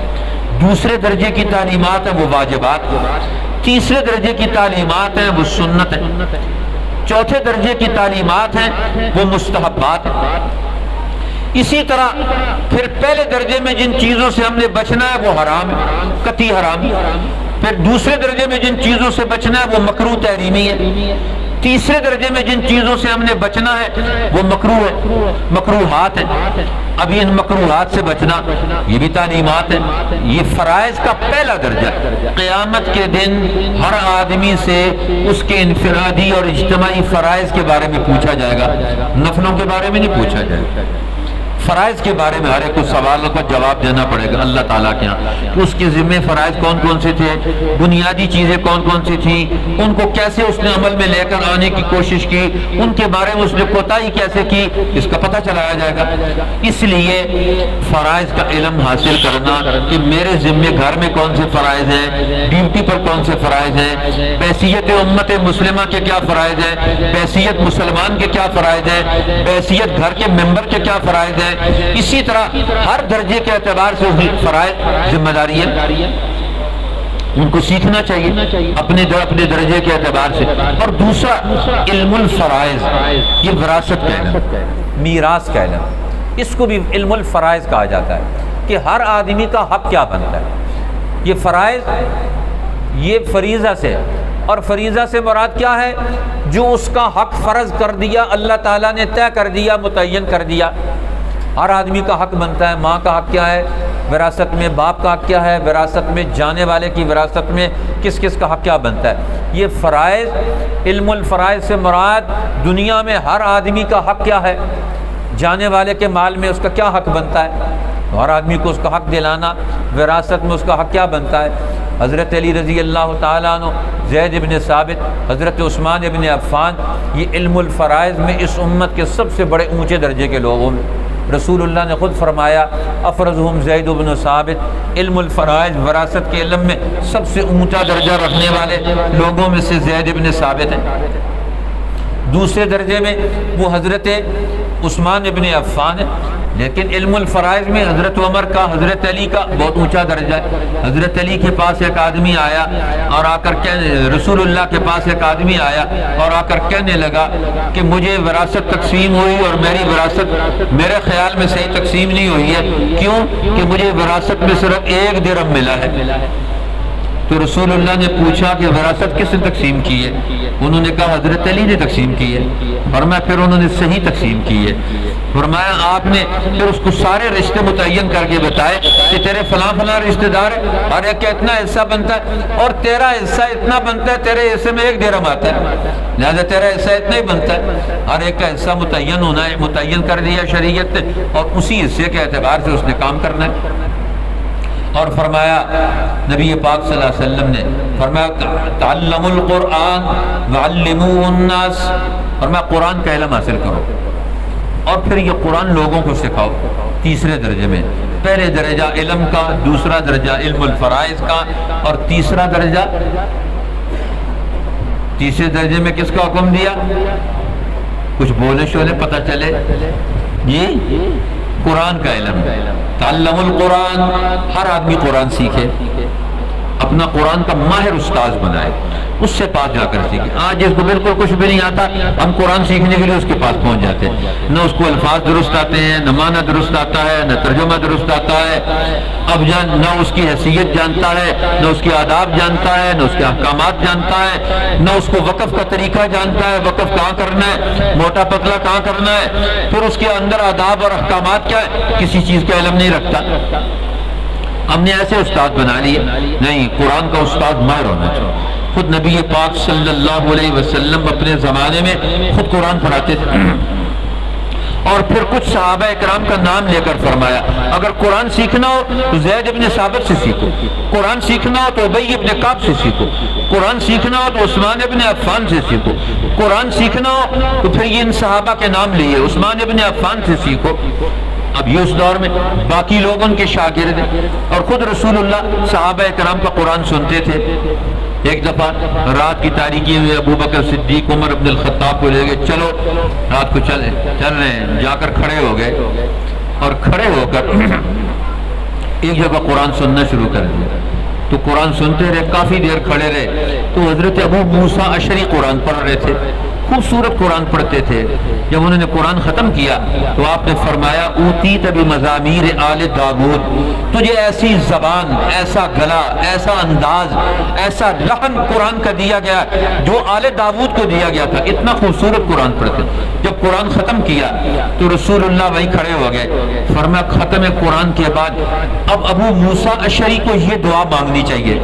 دوسرے درجے کی تعلیمات ہیں وہ واجبات، تیسرے درجے کی تعلیمات ہیں وہ سنت ہیں، چوتھے درجے کی تعلیمات ہیں وہ مستحبات ہیں۔ اسی طرح پھر پہلے درجے میں جن چیزوں سے ہم نے بچنا ہے وہ حرام ہے، قطعی حرام، پھر دوسرے درجے میں جن چیزوں سے بچنا ہے وہ مکروہ تحریمی ہے، تیسرے درجے میں جن چیزوں سے ہم نے بچنا ہے وہ مکروہ ہے، مکروہات ہیں۔ اب ان مکروہات سے بچنا یہ بھی تعلیمات ہیں۔ یہ فرائض کا پہلا درجہ، قیامت کے دن ہر آدمی سے اس کے انفرادی اور اجتماعی فرائض کے بارے میں پوچھا جائے گا، نفلوں کے بارے میں نہیں پوچھا جائے گا، فرائض کے بارے میں ہر ایک کو سوالوں کا جواب دینا پڑے گا اللہ تعالیٰ کے ہاں کہ اس کے ذمہ فرائض کون کون سے تھے، بنیادی چیزیں کون کون سی تھیں، ان کو کیسے اس نے عمل میں لے کر آنے کی کوشش کی، ان کے بارے میں اس نے کوتاہی کیسے کی، اس کا پتہ چلایا جائے گا۔ اس لیے فرائض کا علم حاصل کرنا کہ میرے ذمہ گھر میں کون سے فرائض ہیں، ڈیوٹی پر کون سے فرائض ہیں، بحیثیت امت مسلمہ کے کیا فرائض ہیں، بحیثیت مسلمان کے کیا فرائض ہیں، بحیثیت گھر کے ممبر کے کیا فرائض ہیں، اسی طرح ہر درجے کے اعتبار سے فرائض ذمہ داری ہے، ان کو سیکھنا چاہیے اپنے درجے کے اعتبار سے۔ اور دوسرا علم الفرائض، یہ وراثت کا علم، میراث کا علم، اس کو بھی علم الفرائض کہا جاتا ہے کہ ہر آدمی کا حق کیا بنتا ہے۔ یہ فرائض یہ فریضہ سے، اور فریضہ سے مراد کیا ہے؟ جو اس کا حق فرض کر دیا اللہ تعالیٰ نے، طے کر دیا، متعین کر دیا۔ ہر آدمی کا حق بنتا ہے۔ ماں کا حق کیا ہے وراثت میں، باپ کا حق کیا ہے وراثت میں، جانے والے کی وراثت میں کس کس کا حق کیا بنتا ہے۔ یہ فرائض، علم الفرائض سے مراد دنیا میں ہر آدمی کا حق کیا ہے، جانے والے کے مال میں اس کا کیا حق بنتا ہے، ہر آدمی کو اس کا حق دلانا، وراثت میں اس کا حق کیا بنتا ہے۔ حضرت علی رضی اللہ تعالیٰ عنہ، زید ابن ثابت، حضرت عثمان ابن عفان، یہ علم الفرائض میں اس امت کے سب سے بڑے اونچے درجے کے لوگوں میں۔ رسول اللہ نے خود فرمایا افرزہم زید بن ثابت، علم الفرائض وراثت کے علم میں سب سے اونچا درجہ رکھنے والے لوگوں میں سے زید بن ثابت ہیں۔ دوسرے درجے میں وہ حضرت عثمان ابن عفان ہے، لیکن علم الفرائض میں حضرت عمر کا، حضرت علی کا بہت اونچا درجہ ہے۔ حضرت علی کے پاس ایک آدمی آیا اور آ کر رسول اللہ کے پاس ایک آدمی آیا اور آ کر کہنے لگا کہ مجھے وراثت تقسیم ہوئی اور میری وراثت میرے خیال میں صحیح تقسیم نہیں ہوئی ہے، کیوں کہ مجھے وراثت میں صرف 1 درہم ملا ہے۔ تو رسول اللہ نے پوچھا کہ وراثت کس نے تقسیم کی ہے؟ انہوں نے کہا حضرت علی نے تقسیم کی ہے۔ فرمایا پھر انہوں نے صحیح تقسیم کی ہے۔ فرمایا آپ نے پھر اس کو سارے رشتے متعین کر کے بتائے کہ تیرے فلاں فلاں رشتہ دار ہے، ہر ایک کا اتنا حصہ بنتا ہے، اور تیرا حصہ اتنا بنتا ہے، تیرے حصے میں 1 درہم آتا ہے، لہذا تیرا حصہ اتنا ہی بنتا ہے۔ ہر ایک کا حصہ متعین ہونا ہے، متعین کر دیا شریعت نے، اور اسی حصے کے اعتبار سے اس نے کام کرنا ہے۔ اور فرمایا نبی پاک صلی اللہ علیہ وسلم نے فرمایا تعلموا القرآن وعلموه الناس، فرمایا قرآن کا علم حاصل کرو اور پھر یہ قرآن لوگوں کو سکھاؤ۔ تیسرے درجے میں پہلے درجہ علم کا، دوسرا درجہ علم الفرائض کا، اور تیسرا درجہ، تیسرے درجے میں کس کا حکم دیا؟ کچھ بولے شولے پتہ چلے، یہ قرآن کا علم۔ تعلم القرآن، ہر آدمی قرآن سیکھے، اپنا قرآن کا ماہر استاذ بنائے، اس سے پاس جا کر سیکھے۔ آج جس کو بالکل کچھ بھی نہیں آتا، ہم قرآن سیکھنے کے لیے اس کے پاس پہنچ جاتے ہیں، نہ اس کو الفاظ درست آتے ہیں، نہ معنی درست آتا ہے، نہ ترجمہ درست آتا ہے، اب نہ اس کی حیثیت جانتا ہے، نہ اس کے آداب جانتا ہے، نہ اس کے احکامات جانتا ہے، نہ اس کو وقف کا طریقہ جانتا ہے، وقف کہاں کرنا ہے، موٹا پتلا کہاں کرنا ہے، پھر اس کے اندر آداب اور احکامات کیا ہے، کسی چیز کا علم نہیں رکھتا۔ ہم نے ایسے استاد بنا لیے، نہیں، قرآن کا استاد ماہر ہونا چاہیے۔ خود نبی پاک صلی اللہ علیہ وسلم اپنے زمانے میں خود قرآن پڑھاتے تھے، اور پھر کچھ صحابہ اکرام کا نام لے کر فرمایا اگر قرآن سیکھنا ہو تو زید ابن ثابت سے سیکھو، قرآن سیکھنا ہو تو ابی ابن کعب سے سیکھو، قرآن سیکھنا ہو تو عثمان ابن عفان سے سیکھو، قرآن سیکھنا ہو تو پھر یہ ان صحابہ کے نام لیے، عثمان ابن عفان سے سیکھو۔ اب یہ اس دور میں باقی لوگ ان کے شاگرد ہیں، اور خود رسول اللہ صحابہ کرام کا قرآن سنتے تھے۔ ایک دفعہ رات کی تاریکی میں ابو بکر صدیق عمر ابن الخطاب کو لے گئے، چلو رات کو چل رہے ہیں، جا کر کھڑے ہو گئے اور کھڑے ہو کر ایک جگہ قرآن سننا شروع کر دیا۔ تو قرآن سنتے رہے، کافی دیر کھڑے رہے، تو حضرت ابو موسیٰ اشعری قرآن پڑھ رہے تھے، خوبصورت قرآن پڑھتے تھے۔ جب انہوں نے قرآن ختم کیا تو آپ نے فرمایا اوتیت بمزامیر آل داود، تجھے ایسی زبان، ایسا گلا، ایسا انداز، ایسا لحن قرآن کا دیا گیا جو آل داود کو دیا گیا تھا۔ اتنا خوبصورت قرآن پڑھتے۔ جب قرآن ختم کیا تو رسول اللہ وہیں کھڑے ہو گئے، فرمایا ختم قرآن کے بعد اب ابو موسیٰ اشعری کو یہ دعا مانگنی چاہیے۔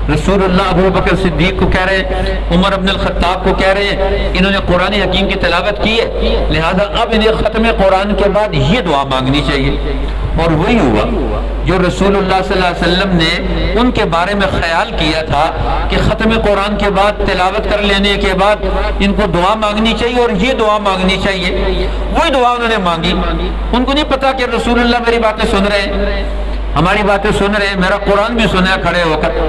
رسول اللہ ابو بکر صدیق کو کہہ رہے ہیں، عمر ابن الخطاب کو کہہ رہے ہیں، انہوں نے قرآن حکیم کی تلاوت کی ہے، لہذا اب انہیں ختم قرآن کے بعد یہ دعا مانگنی چاہیے۔ اور وہی ہوا جو رسول اللہ صلی اللہ علیہ وسلم نے ان کے بارے میں خیال کیا تھا کہ ختم قرآن کے بعد تلاوت کر لینے کے بعد ان کو دعا مانگنی چاہیے اور یہ دعا مانگنی چاہیے، وہی دعا انہوں نے مانگی۔ ان کو نہیں پتا کہ رسول اللہ میری باتیں سن رہے ہیں، ہماری باتیں سن رہے ہیں، میرا قرآن بھی سنا کھڑے ہو کر،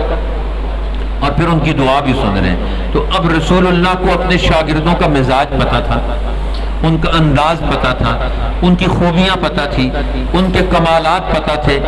اور پھر ان کی دعا بھی سن رہے ہیں۔ تو اب رسول اللہ کو اپنے شاگردوں کا مزاج پتا تھا، ان کا انداز پتا تھا، ان کی خوبیاں پتا تھی، ان کے کمالات پتا تھے،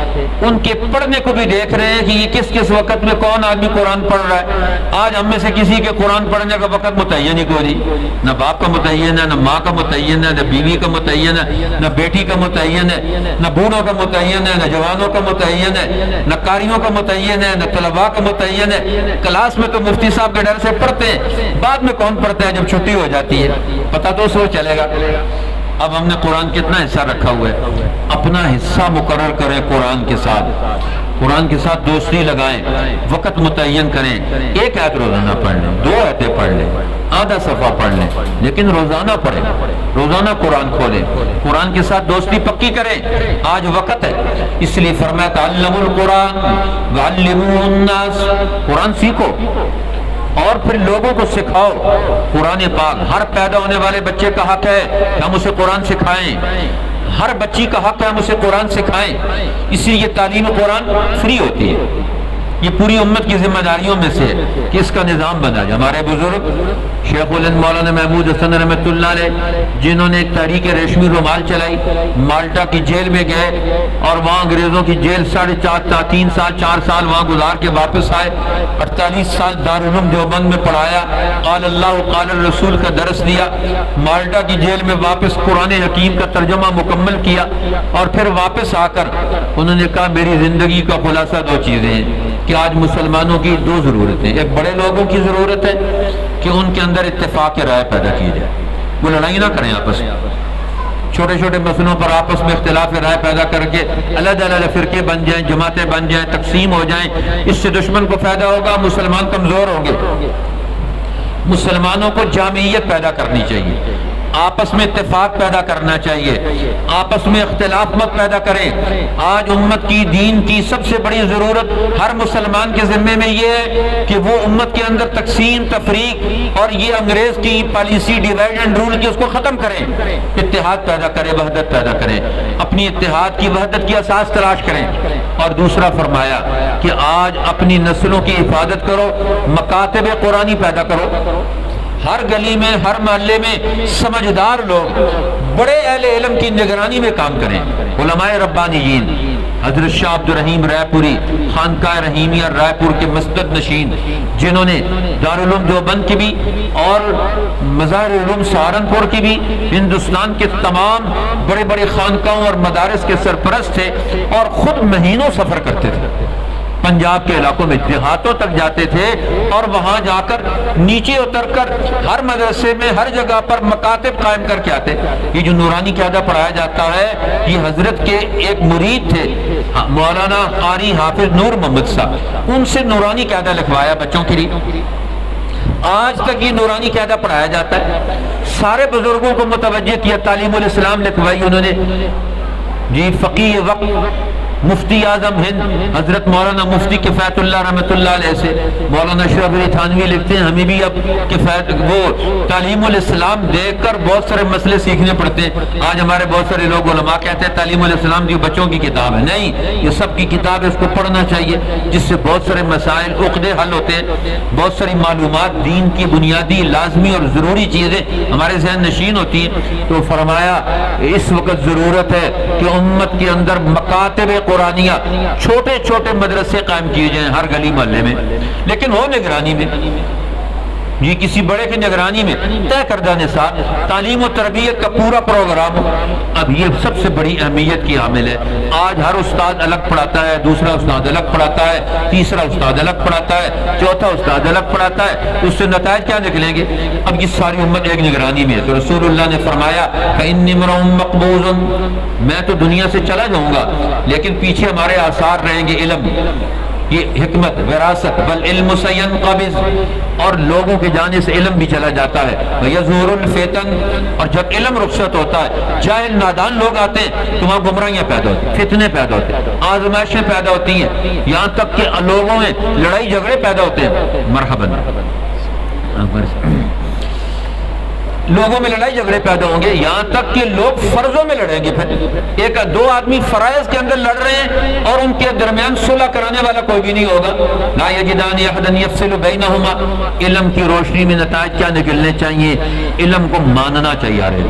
ان کے پڑھنے کو بھی دیکھ رہے ہیں کہ یہ کس کس وقت میں کون آدمی قرآن پڑھ رہا ہے۔ آج ہم میں سے کسی کے قرآن پڑھنے کا وقت متعین ہی کوئی نہیں، نہ باپ کا متعین ہے، نہ ماں کا متعین ہے، نہ بیوی کا متعین ہے، نہ بیٹی کا متعین ہے، نہ بوڑھوں کا متعین ہے، نہ جوانوں کا متعین ہے، نہ قاریوں کا متعین ہے، نہ طلباء کا متعین ہے۔ کلاس میں تو مفتی صاحب کے ڈر سے پڑھتے ہیں، بعد میں کون پڑھتا ہے جب چھٹی ہو جاتی ہے، پتہ تو سو چلے گا۔ اب ہم نے قرآن کتنا حصہ رکھا ہوا ہے، اپنا حصہ مقرر کریں قرآن کے ساتھ، قرآن کے ساتھ دوستی لگائیں، وقت متعین کریں، ایک آیت روزانہ پڑھ لیں، 2 آیتیں پڑھ لیں، آدھا صفحہ پڑھ لیں، لیکن روزانہ پڑھیں، روزانہ قرآن کھولیں، قرآن کے ساتھ دوستی پکی کریں۔ آج وقت ہے، اس لیے فرمایا تعلموا القرآن وعلموہ الناس، قرآن سیکھو اور پھر لوگوں کو سکھاؤ قرآن پاک۔ ہر پیدا ہونے والے بچے کا حق ہے کہ ہم اسے قرآن سکھائیں، ہر بچی کا حق ہے ہم اسے قرآن سکھائیں، اسی لیے تعلیم قرآن فری ہوتی ہے۔ یہ پوری امت کی ذمہ داریوں میں سے کہ اس کا نظام بنا جائے۔ ہمارے بزرگ شیخ الہند مولانا محمود حسن رحمۃ اللہ علیہ، جنہوں نے ایک تحریک ریشمی رومال چلائی، مالٹا کی جیل میں گئے اور وہاں انگریزوں کی جیل 3 سال 4 سال وہاں گزار کے واپس آئے، 48 سال دارالعلوم دیوبند میں پڑھایا، قال اللہ قال الرسول کا درس دیا، مالٹا کی جیل میں واپس قرآن حکیم کا ترجمہ مکمل کیا، اور پھر واپس آ کر انہوں نے کہا میری زندگی کا خلاصہ 2 چیزیں ہیں کہ آج مسلمانوں کی 2 ضرورتیں، ایک بڑے لوگوں کی ضرورت ہے کہ ان کے اندر اتفاق رائے پیدا کی جائے، وہ لڑائی نہ کریں آپس میں، چھوٹے چھوٹے مسئلوں پر آپس میں اختلاف رائے پیدا کر کے علیحدہ علیحدہ فرقے بن جائیں، جماعتیں بن جائیں، تقسیم ہو جائیں، اس سے دشمن کو فائدہ ہوگا، مسلمان کمزور ہوں گے۔ مسلمانوں کو جامعیت پیدا کرنی چاہیے، آپس میں اتفاق پیدا کرنا چاہیے، آپس میں اختلاف مت پیدا کریں۔ آج امت کی دین کی سب سے بڑی ضرورت ہر مسلمان کے ذمے میں یہ ہے کہ وہ امت کے اندر تقسیم تفریق اور یہ انگریز کی پالیسی ڈیوائڈ اینڈ رول کی اس کو ختم کریں، اتحاد پیدا کریں، وحدت پیدا کریں، اپنی اتحاد کی وحدت کی اساس تلاش کریں۔ اور دوسرا فرمایا کہ آج اپنی نسلوں کی حفاظت کرو، مکاتب قرآنی پیدا کرو، ہر گلی میں ہر محلے میں سمجھدار لوگ بڑے اہل علم کی نگرانی میں کام کریں، علماء ربانیین، حضرت شاہ عبد الرحیم رائے پوری خانقاہ رحیمیہ رائے پور کے مسجد نشین، جنہوں نے دارالعلوم دیوبند کی بھی اور مظاہر علوم سہارنپور کی بھی، ہندوستان کے تمام بڑے بڑے خانقاہوں اور مدارس کے سرپرست تھے اور خود مہینوں سفر کرتے تھے، پنجاب کے علاقوں میں دیہاتوں تک جاتے تھے اور وہاں جا کر نیچے اتر کر ہر مدرسے میں ہر جگہ پر مکاتب قائم کر کے آتے۔ یہ جو نورانی قاعدہ پڑھایا جاتا ہے یہ حضرت کے ایک مرید تھے مولانا قاری حافظ نور محمد صاحب، ان سے نورانی قاعدہ لکھوایا بچوں کے لیے، آج تک یہ نورانی قاعدہ پڑھایا جاتا ہے۔ سارے بزرگوں کو متوجہ کیا، تعلیم الاسلام لکھوائی انہوں نے، جی فقیہ وقت مفتی اعظم ہند حضرت مولانا مفتی کفایت اللہ رحمۃ اللہ علیہ سے مولانا اشرف علی تھانوی لکھتے ہیں ہمیں بھی اب کفایت وہ تعلیم الاسلام دیکھ کر بہت سارے مسئلے سیکھنے پڑتے ہیں۔ آج ہمارے بہت سارے لوگ علماء کہتے ہیں تعلیم الاسلام جو بچوں کی کتاب ہے، نہیں، یہ سب کی کتاب ہے، اس کو پڑھنا چاہیے، جس سے بہت سارے مسائل عقدے حل ہوتے ہیں، بہت ساری معلومات دین کی بنیادی لازمی اور ضروری چیزیں ہمارے ذہن نشین ہوتی ہیں۔ تو فرمایا اس وقت ضرورت ہے کہ امت کے اندر مکاتب قرآنیہ چھوٹے چھوٹے مدرسے قائم کیے جائیں ہر گلی محلے میں، لیکن وہ نگرانی میں، یہ کسی بڑے کی نگرانی میں طے کردہ نصاب تعلیم و تربیت کا پورا پروگرام۔ اب یہ سب سے بڑی اہمیت کی حامل ہے۔ آج ہر استاد الگ پڑھاتا ہے، دوسرا استاد الگ پڑھاتا ہے، تیسرا استاد الگ پڑھاتا ہے، چوتھا استاد الگ پڑھاتا ہے، اس سے نتائج کیا نکلیں گے؟ اب یہ ساری امت ایک نگرانی میں ہے۔ تو رسول اللہ نے فرمایا فإنی امرؤ مقبوض، میں تو دنیا سے چلا جاؤں گا لیکن پیچھے ہمارے آثار رہیں گے، علم، یہ حکمت، وراثت، بل علم سینقبض، اور لوگوں کے جانے سے علم بھی چلا جاتا ہے، ویزور الفتن، اور جب علم رخصت ہوتا ہے جاہل نادان لوگ آتے ہیں تو وہاں گمراہیاں پیدا ہوتی ہیں، فتنے پیدا ہوتے ہیں، آزمائشیں پیدا ہوتی ہیں، یہاں تک کہ لوگوں میں لڑائی جھگڑے پیدا ہوتے ہیں۔ مرحبا، لوگوں میں لڑائی جھگڑے پیدا ہوں گے، یہاں تک کہ لوگ فرضوں میں لڑیں گے۔ پھر ایک دو آدمی فرائض کے اندر لڑ رہے ہیں اور ان کے درمیان صلح کرانے والا کوئی بھی نہیں ہوگا۔ لا یجدان احدا یفصل بینہما، علم کی روشنی میں نتائج کیا نکلنے چاہیے؟ علم کو ماننا چاہیے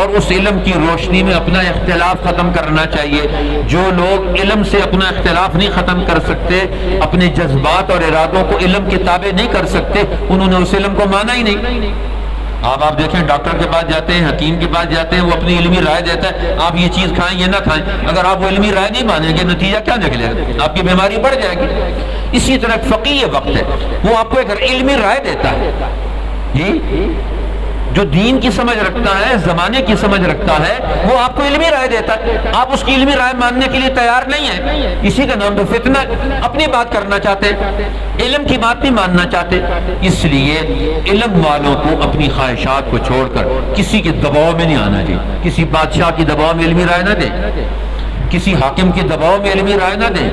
اور اس علم کی روشنی میں اپنا اختلاف ختم کرنا چاہیے۔ جو لوگ علم سے اپنا اختلاف نہیں ختم کر سکتے، اپنے جذبات اور ارادوں کو علم کے تابع نہیں کر سکتے، انہوں نے اس علم کو مانا ہی نہیں۔ آپ دیکھیں ڈاکٹر کے پاس جاتے ہیں، حکیم کے پاس جاتے ہیں، وہ اپنی علمی رائے دیتا ہے آپ یہ چیز کھائیں یہ نہ کھائیں، اگر آپ وہ علمی رائے نہیں مانیں گے نتیجہ کیا نکلے گا؟ آپ کی بیماری بڑھ جائے گی۔ اسی طرح فقیہ وقت ہے، وہ آپ کو ایک علمی رائے دیتا ہے، جی جو دین کی سمجھ رکھتا ہے، زمانے کی سمجھ رکھتا ہے، وہ آپ کو علمی رائے دیتا ہے، آپ اس کی علمی رائے ماننے کے لیے تیار نہیں ہیں، اسی کا نام تو فتنہ، اپنی بات کرنا چاہتے، علم کی بات نہیں ماننا چاہتے۔ اس لیے علم والوں کو اپنی خواہشات کو چھوڑ کر کسی کے دباؤ میں نہیں آنا چاہیے، کسی بادشاہ کی دباؤ میں علمی رائے نہ دیں، کسی حاکم کے دباؤ میں علمی رائے نہ دیں،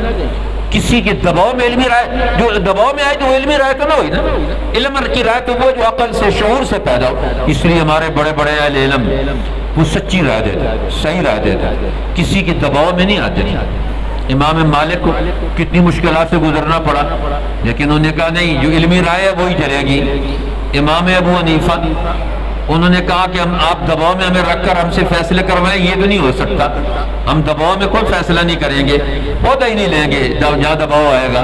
کسی کے دباؤ میں علمی رائے، جو دباؤ میں آئے تو وہ علمی رائے تو نہ ہوئی نا، علم کی رائے تو وہ جو عقل سے شعور سے پیدا ہو۔ اس لیے ہمارے بڑے بڑے اہل علم وہ سچی رائے دیتا ہے، صحیح رائے دیتا ہے، کسی کے دباؤ میں نہیں آتے۔ امام مالک کو کتنی مشکلات سے گزرنا پڑا لیکن انہوں نے کہا نہیں، جو علمی رائے ہے وہی چلے گی۔ امام ابو حنیفہ انہوں نے کہا کہ آپ دباؤ میں ہمیں رکھ کر ہم سے فیصلے کروائیں، یہ تو نہیں ہو سکتا، ہم دباؤ میں کوئی فیصلہ نہیں کریں گے، عہدہ ہی نہیں لیں گے جہاں دباؤ آئے گا۔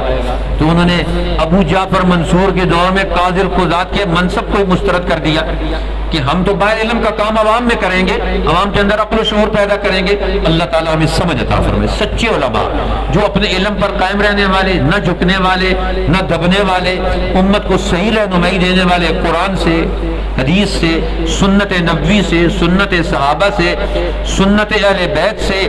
تو انہوں نے ابو جعفر منصور کے دور میں قاضی القضات کے منصب کو مسترد کر دیا کہ ہم تو باہر علم کا کام عوام میں کریں گے، عوام کے اندر عقل و شعور پیدا کریں گے۔ اللہ تعالیٰ ہمیں سمجھ عطا فرمائے۔ سچے علماء جو اپنے علم پر قائم رہنے والے، نہ جھکنے والے، نہ دبنے والے، امت کو صحیح رہنمائی دینے والے، قرآن سے، حدیث سے، سنت نبوی سے، سنت صحابہ سے، سنت اہل بیت سے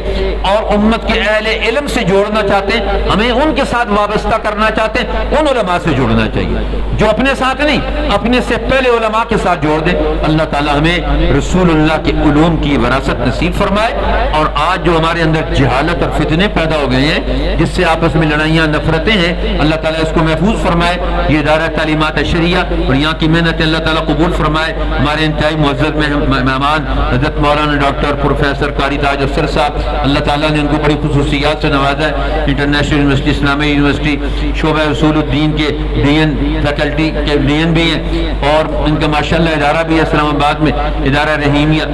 اور امت کے اہل علم سے جوڑنا چاہتے ہیں، ہمیں ان کے ساتھ وابستہ کرنا چاہتے ہیں، ان علماء سے جوڑنا چاہیے جو اپنے ساتھ نہیں، اپنے سے پہلے علماء کے ساتھ جوڑ دیں۔ اللہ تعالیٰ ہمیں رسول اللہ کے علوم کی وراثت نصیب فرمائے۔ اور آج جو ہمارے اندر جہالت اور فتنے پیدا ہو گئے ہیں جس سے آپس میں لڑائیاں نفرتیں ہیں، اللہ تعالیٰ اس کو محفوظ فرمائے۔ یہ ادارہ تعلیمات شریعہ اور یہاں کی محنت اللہ تعالیٰ قبول فرمائے۔ ہمارے انتہائی معزز مہمان حضرت مولانا ڈاکٹر پروفیسر قاری تاج افسر صاحب، اللہ تعالیٰ نے ان کو بڑی خصوصیات سے نوازا ہے۔ انٹرنیشنل یونیورسٹی، اسلامی یونیورسٹی شعبہ اصول الدین کے ڈین، فیکلٹی کے ڈین بھی ہیں اور ان کا ماشاءاللہ ادارہ بھی ہے اسلام آباد میں، ادارہ رحیمیہ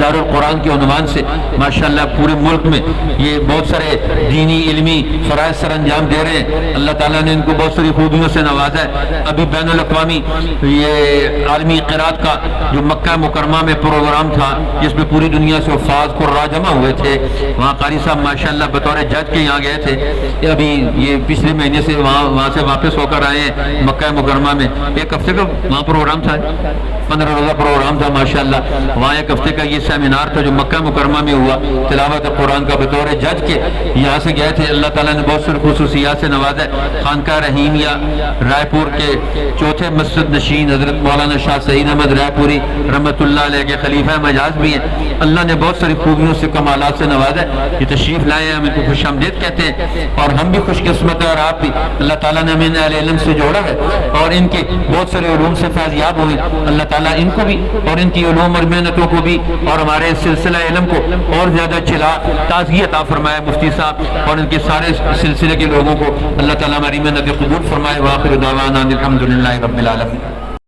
دار القرآن کے عنوان سے ماشاءاللہ پورے ملک میں یہ بہت سارے دینی علمی فرائض سر انجام دے رہے ہیں۔ اللہ تعالیٰ نے ان کو بہت ساری خوبیوں سے نوازا ہے۔ ابھی بین الاقوامی یہ عالمی قرات کا جو مکہ مکرمہ میں پروگرام تھا جس میں پوری دنیا سے حفاظ قراء جمع ہوئے تھے، وہاں قاری صاحب ماشاءاللہ بطور جج کے یہاں گئے تھے، ابھی یہ پچھلے مہینے سے وہاں سے واپس ہو کر آئے ہیں مکہ مکرمہ میں، ایک ہفتے کا وہاں پروگرام تھا۔ 15 روزہ پروگرام تھا ماشاءاللہ. وہاں ایک ہفتے کا یہ سیمینار تھا جو مکہ مکرمہ میں ہوا تلاوت قرآن کا. بطور جج کے یہاں سے گئے تھے. اللہ تعالیٰ نے بہت ساری خصوصیات سے نوازا ہے. خانقاہ رحیمیہ رائے پور کے چوتھے مسجد نشین حضرت مولانا شاہ سعید احمد رائے پوری رحمۃ اللہ علیہ کے خلیفہ مجاز بھی ہیں. اللہ نے بہت ساری خوبیوں سے کمالات سے نوازا ہے. یہ تشریف لائے ہیں, ہم ان کو خوش آمدید کہتے ہیں, اور ہم بھی خوش قسمت ہیں اور آپ بھی. اللہ تعالیٰ نے ہمیں اہل علم سے جوڑا ہے اور ان کے بہت سارے علوم سے فیضیاب ہوئے. اللہ تعالیٰ ان کو بھی اور ان کی علوم اور محنتوں کو بھی اور ہمارے سلسلہ علم کو اور زیادہ چلا تازگی عطا فرمائے. مفتی صاحب اور ان کے سارے سلسلے کے لوگوں کو اللہ تعالیٰ ہماری محنت قبول فرمائے. وآخر دعوانا الحمد للہ رب العالمین.